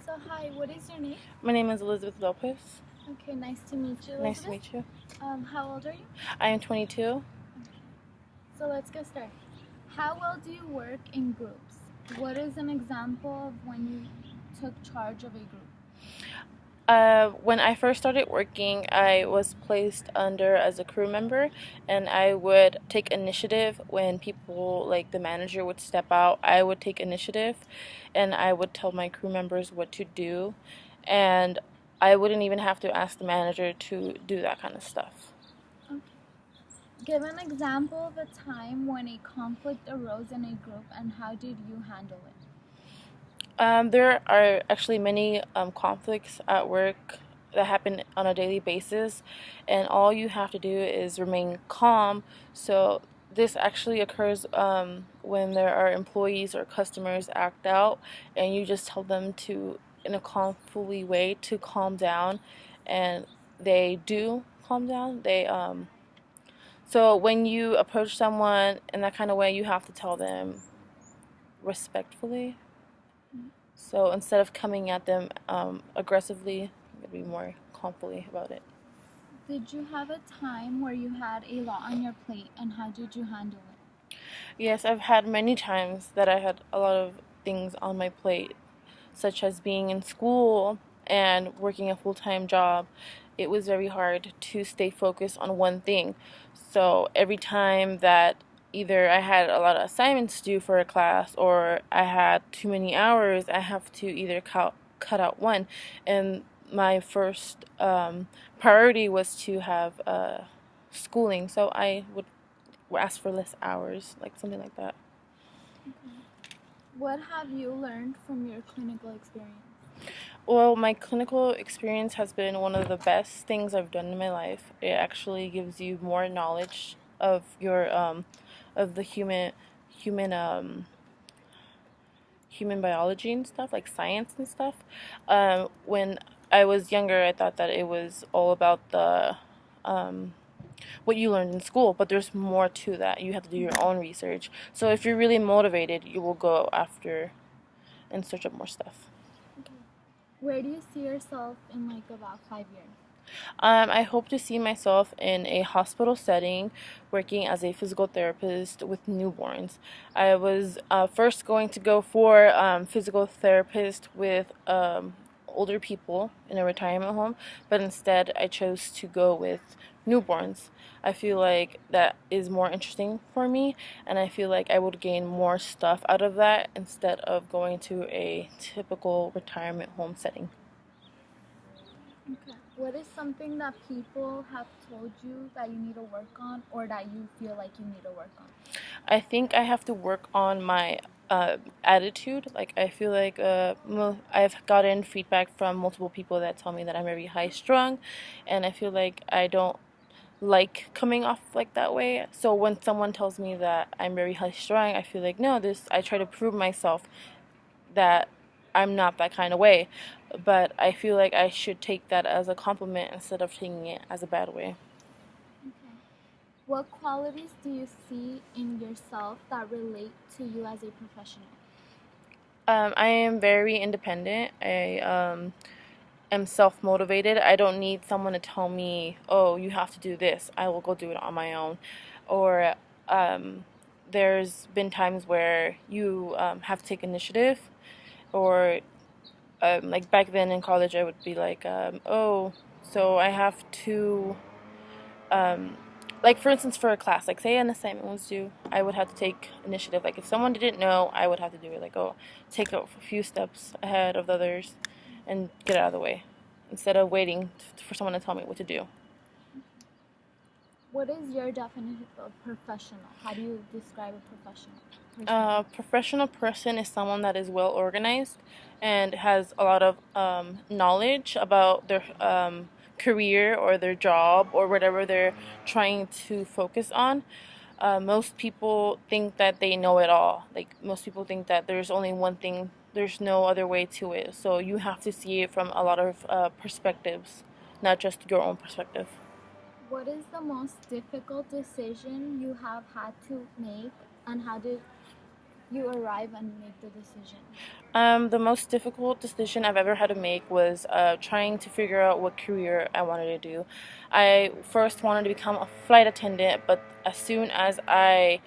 So hi, what is your name? My name is Elizabeth Lopez. Okay, nice to meet you, Elizabeth. Nice to meet you. How old are you? I am 22. Okay. So let's get started. How well do you work in groups? What is an example of when you took charge of a group? When I first started working, I was placed under as a crew member, and I would take initiative when people, like the manager, would step out. I would take initiative, and I would tell my crew members what to do, and I wouldn't even have to ask the manager to do that kind of stuff. Okay. Give an example of a time when a conflict arose in a group and how did you handle it? There are actually many conflicts at work that happen on a daily basis, and all you have to do is remain calm. So, this actually occurs when there are employees or customers act out, and you just tell them to, in a calmfully way, to calm down, and they do calm down. So, when you approach someone in that kind of way, you have to tell them respectfully. So instead of coming at them aggressively, be more calmly about it. Did you have a time where you had a lot on your plate and how did you handle it? Yes, I've had many times that I had a lot of things on my plate, such as being in school and working a full-time job. It was very hard to stay focused on one thing. So every time that either I had a lot of assignments due for a class or I had too many hours, I have to either cut out one. And my first priority was to have schooling, so I would ask for less hours, like something like that. Okay. What have you learned from your clinical experience? Well, my clinical experience has been one of the best things I've done in my life. It actually gives you more knowledge of your of the human biology and stuff, like science and stuff. When I was younger, I thought that it was all about the what you learned in school, but there's more to that. You have to do your own research. So if you're really motivated, you will go after and search up more stuff. Okay. Where do you see yourself in like about 5 years? I hope to see myself in a hospital setting working as a physical therapist with newborns. I was first going to go for physical therapist with older people in a retirement home, but instead I chose to go with newborns. I feel like that is more interesting for me, and I feel like I would gain more stuff out of that instead of going to a typical retirement home setting. Okay. What is something that people have told you that you need to work on or that you feel like you need to work on? I think I have to work on my attitude. Like, I feel like I've gotten feedback from multiple people that tell me that I'm very high strung, and I feel like I don't like coming off like that way. So when someone tells me that I'm very high strung, I feel like no, this I try to prove myself that I'm not that kind of way. But I feel like I should take that as a compliment instead of taking it as a bad way. Okay. What qualities do you see in yourself that relate to you as a professional? I am very independent. I am self motivated. I don't need someone to tell me, oh, you have to do this. I will go do it on my own. Or um, there's been times where you have to take initiative, or like back then in college, I would be like, oh, so I have to. Like for instance, for a class, like say an assignment was due, I would have to take initiative. Like if someone didn't know, I would have to do it. Like take a few steps ahead of the others, and get out of the way, instead of waiting for someone to tell me what to do. What is your definition of professional? How do you describe a professional person? A professional person is someone that is well organized and has a lot of knowledge about their career or their job or whatever they're trying to focus on. Most people think that they know it all. Like most people think that there's only one thing, there's no other way to it. So you have to see it from a lot of perspectives, not just your own perspective. What is the most difficult decision you have had to make and how did you arrive and make the decision? The most difficult decision I've ever had to make was trying to figure out what career I wanted to do. I first wanted to become a flight attendant, but as soon as I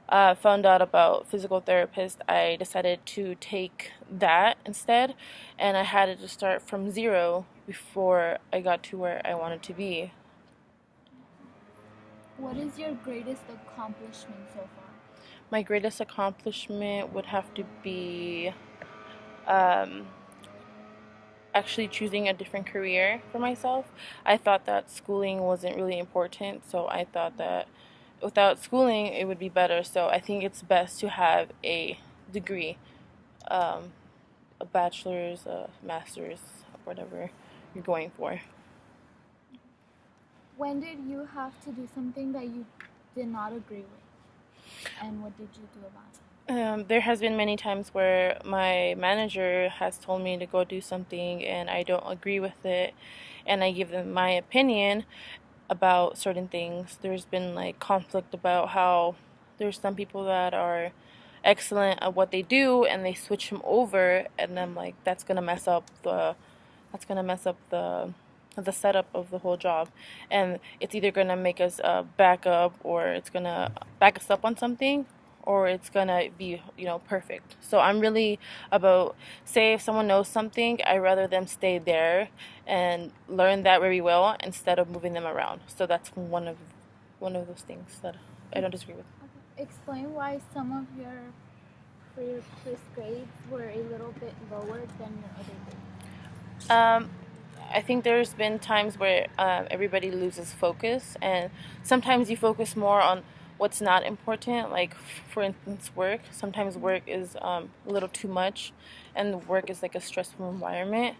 found out about physical therapist, I decided to take that instead, and I had to start from zero before I got to where I wanted to be. What is your greatest accomplishment so far? My greatest accomplishment would have to be um, actually choosing a different career for myself. I thought that schooling wasn't really important, so I thought that without schooling it would be better. So I think it's best to have a degree, um, a bachelor's, a master's, whatever you're going for. When did you have to do something that you did not agree with? And what did you do about it? There has been many times where my manager has told me to go do something and I don't agree with it, and I give them my opinion about certain things. There's been like conflict about how there's some people that are excellent at what they do and they switch them over, and then like that's gonna mess up the setup of the whole job, and it's either gonna make us back up, or it's gonna back us up on something, or it's gonna be perfect. So I'm really about, say if someone knows something, I rather them stay there and learn that very well instead of moving them around. So that's one of those things that I don't disagree with. Okay. Explain why some of your for your first grades were a little bit lower than your other grades. Um, I think there's been times where everybody loses focus, and sometimes you focus more on what's not important. Like, for instance, work. Sometimes work is a little too much, and work is like a stressful environment.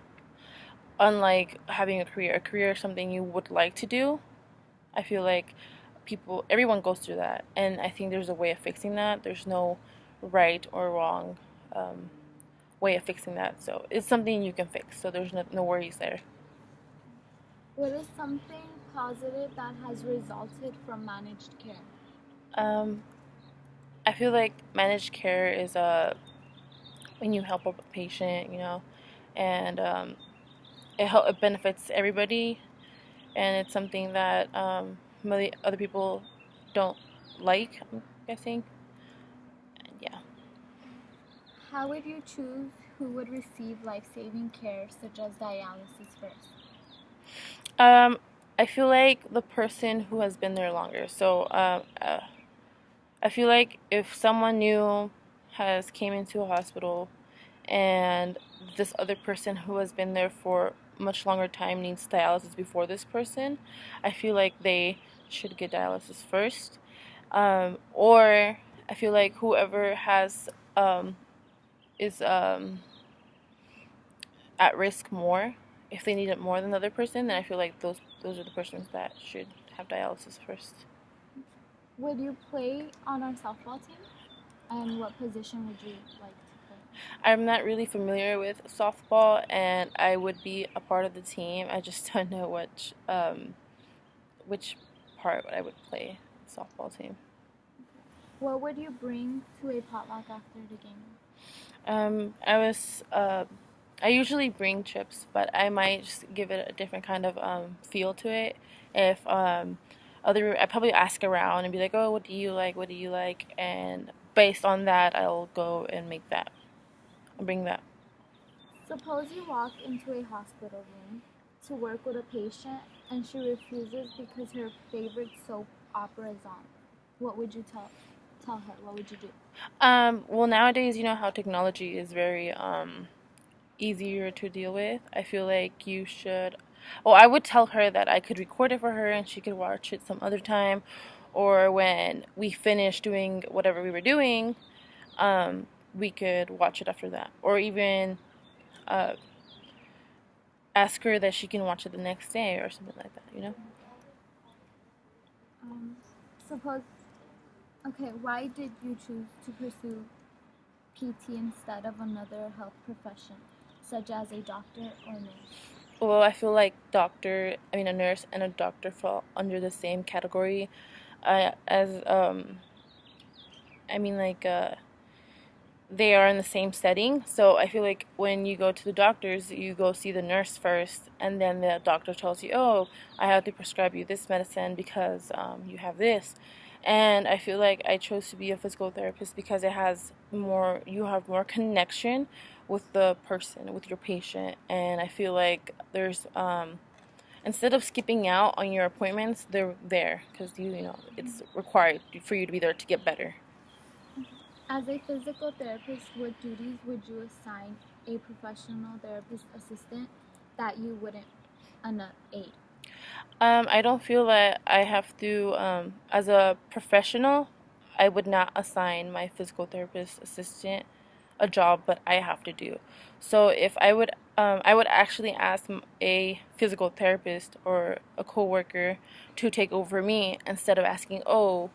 Unlike having a career is something you would like to do. I feel like everyone goes through that, and I think there's a way of fixing that. There's no right or wrong um, way of fixing that. So it's something you can fix. So there's no worries there. What is something positive that has resulted from managed care? Um, I feel like managed care is when you help a patient, and it benefits everybody, and it's something that many other people don't like, I'm guessing. And yeah. How would you choose who would receive life-saving care, such as dialysis, first? Um, I feel like the person who has been there longer. So I feel like if someone new has came into a hospital and this other person who has been there for much longer time needs dialysis before this person, I feel like they should get dialysis first. Or I feel like whoever is at risk more, if they need it more than the other person, then I feel like those are the persons that should have dialysis first. Would you play on our softball team? And what position would you like to play? I'm not really familiar with softball, and I would be a part of the team. I just don't know which part I would play softball team. What would you bring to a potluck after the game? I usually bring chips, but I might just give it a different kind of feel to it. If I probably ask around and be like, oh, what do you like? What do you like? And based on that, I'll go and make that. I'll bring that. Suppose you walk into a hospital room to work with a patient and she refuses because her favorite soap opera is on. What would you tell her? What would you do? Well, nowadays, you know how technology is very easier to deal with. I feel like you should. Oh, I would tell her that I could record it for her and she could watch it some other time, or when we finish doing whatever we were doing, we could watch it after that, or even uh, ask her that she can watch it the next day or something like that. Um, suppose. Okay, why did you choose to pursue PT instead of another health profession, such as a doctor or nurse? Well, I feel like a nurse and a doctor fall under the same category. As I mean, like they are in the same setting. So I feel like when you go to the doctors, you go see the nurse first, and then the doctor tells you, oh, I have to prescribe you this medicine because you have this. And I feel like I chose to be a physical therapist because it has more, you have more connection with the person, with your patient. And I feel like there's, instead of skipping out on your appointments, they're there because you know, it's required for you to be there to get better. As a physical therapist, what duties would you assign a professional therapist assistant that you wouldn't an aide? I don't feel that I have to, as a professional, I would not assign my physical therapist assistant a job, but I have to do. So if I would actually ask a physical therapist or a coworker to take over me instead of asking, oh,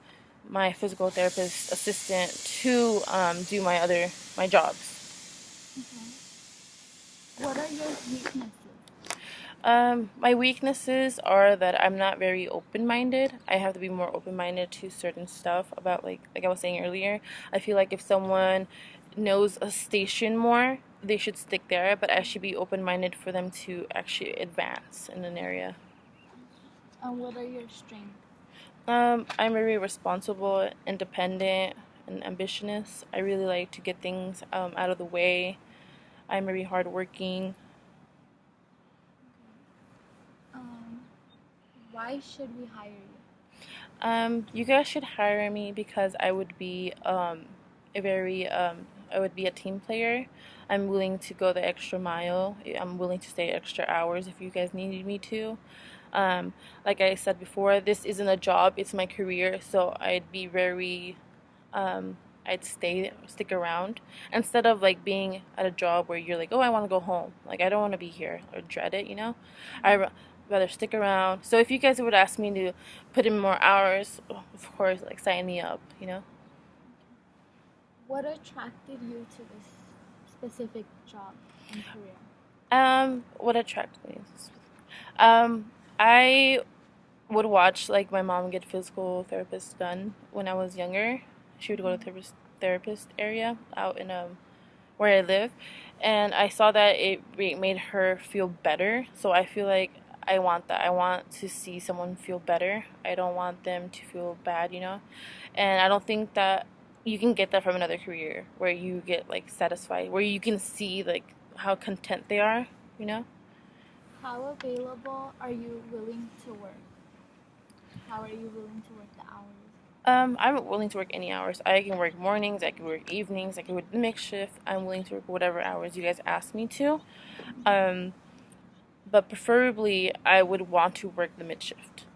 my physical therapist assistant to do my jobs. Okay. What are your weaknesses? My weaknesses are that I'm not very open-minded. I have to be more open-minded to certain stuff about like I was saying earlier. I feel like if someone knows a station more, they should stick there, but I should be open-minded for them to actually advance in an area. And what are your strengths? I'm very responsible, independent, and ambitious. I really like to get things out of the way. I'm very hardworking. Why should we hire you? You guys should hire me because I would be I would be a team player. I'm willing to go the extra mile. I'm willing to stay extra hours if you guys needed me to. Like I said before, this isn't a job; it's my career. So I'd be very, I'd stick around instead of like being at a job where you're like, oh, I want to go home. Like I don't want to be here or dread it. I rather stick around. So if you guys would ask me to put in more hours, of course, like sign me up. What attracted you to this specific job and career? What attracted me? I would watch like my mom get physical therapist done when I was younger. She would go to therapist area out in where I live, and I saw that it made her feel better. So I feel like I want that. I want to see someone feel better. I don't want them to feel bad. And I don't think that you can get that from another career where you get like satisfied, where you can see like how content they are. How available are you willing to work? How are you willing to work the hours? I'm willing to work any hours. I can work mornings, I can work evenings, I can work the mixed shift. I'm willing to work whatever hours you guys ask me to. Um, but preferably, I would want to work the mid shift.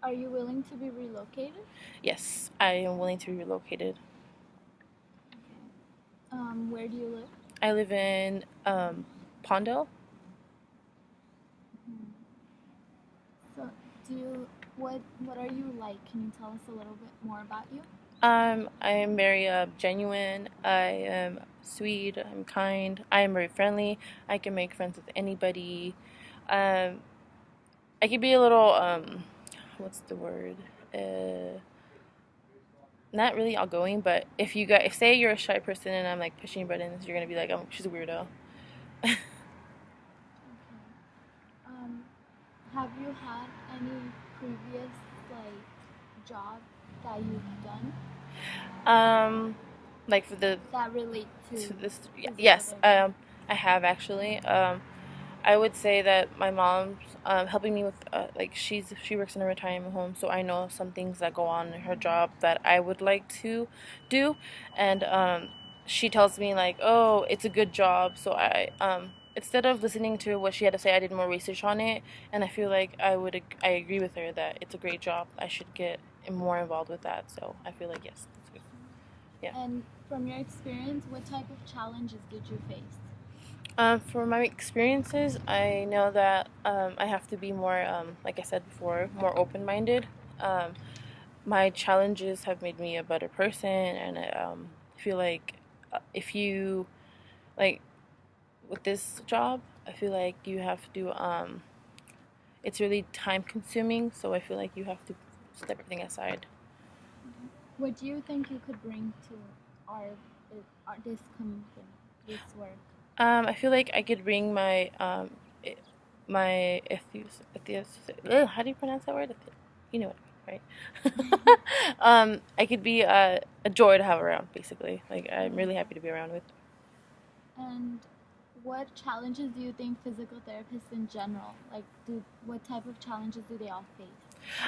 Are you willing to be relocated? Yes, I am willing to be relocated. Where do you live? I live in Pondell. So, what are you like? Can you tell us a little bit more about you? I am very genuine. I am sweet. I'm kind. I am very friendly. I can make friends with anybody. Um, I could be a little what's the word? Not really outgoing, but if say you're a shy person and I'm like pushing buttons, you're gonna be like, oh, she's a weirdo. Okay. Have you had any previous jobs that you've done Like for the that relate to to this, physical yes, therapy? I have actually. I would say that my mom's helping me with like she works in a retirement home, so I know some things that go on in her job that I would like to do, and she tells me like, oh, it's a good job, so I instead of listening to what she had to say, I did more research on it, and I feel like I agree with her that it's a great job. I should get more involved with that, so I feel like yes, that's good. Yeah. And from your experience, what type of challenges did you face? For my experiences, I know that I have to be more, like I said before, more open-minded. Um, my challenges have made me a better person, and I feel like if you like with this job, I feel like you have to. It's really time-consuming, so I feel like you have to step everything aside. What do you think you could bring to our this company, this work? I feel like I could bring my my how do you pronounce that word? You know what I mean, right? I could be a joy to have around, basically. Like I'm really happy to be around with. And what challenges do you think physical therapists in general, like, what type of challenges do they all face?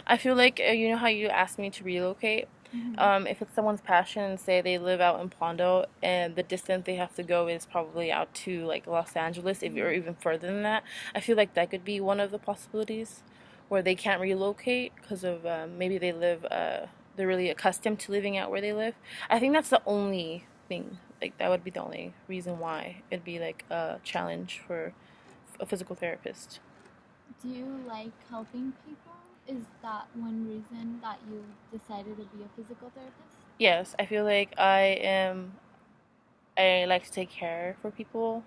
I feel like you know how you asked me to relocate. If it's someone's passion, and say they live out in Pondo, and the distance they have to go is probably out to like Los Angeles, if or even further than that, I feel like that could be one of the possibilities, where they can't relocate because of maybe they live they're really accustomed to living out where they live. I think that's the only thing. Like that would be the only reason why it'd be like a challenge for a physical therapist. Do you like helping people? Is that one reason that you decided to be a physical therapist? Yes, I feel like I like to take care for people.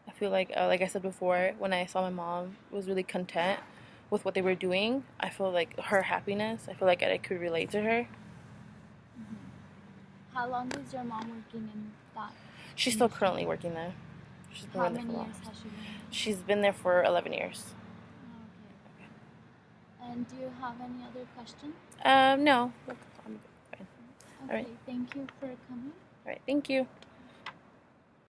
I feel like I said before, when I saw my mom was really content with what they were doing, I feel like her happiness, I feel like I could relate to her. How long is your mom working in that She's still currently working there. She's been How working many there for a years while. has she been? She's been there for 11 years. Okay. And do you have any other questions? No. I'm fine. Okay, All right. thank you for coming. All right. Thank you.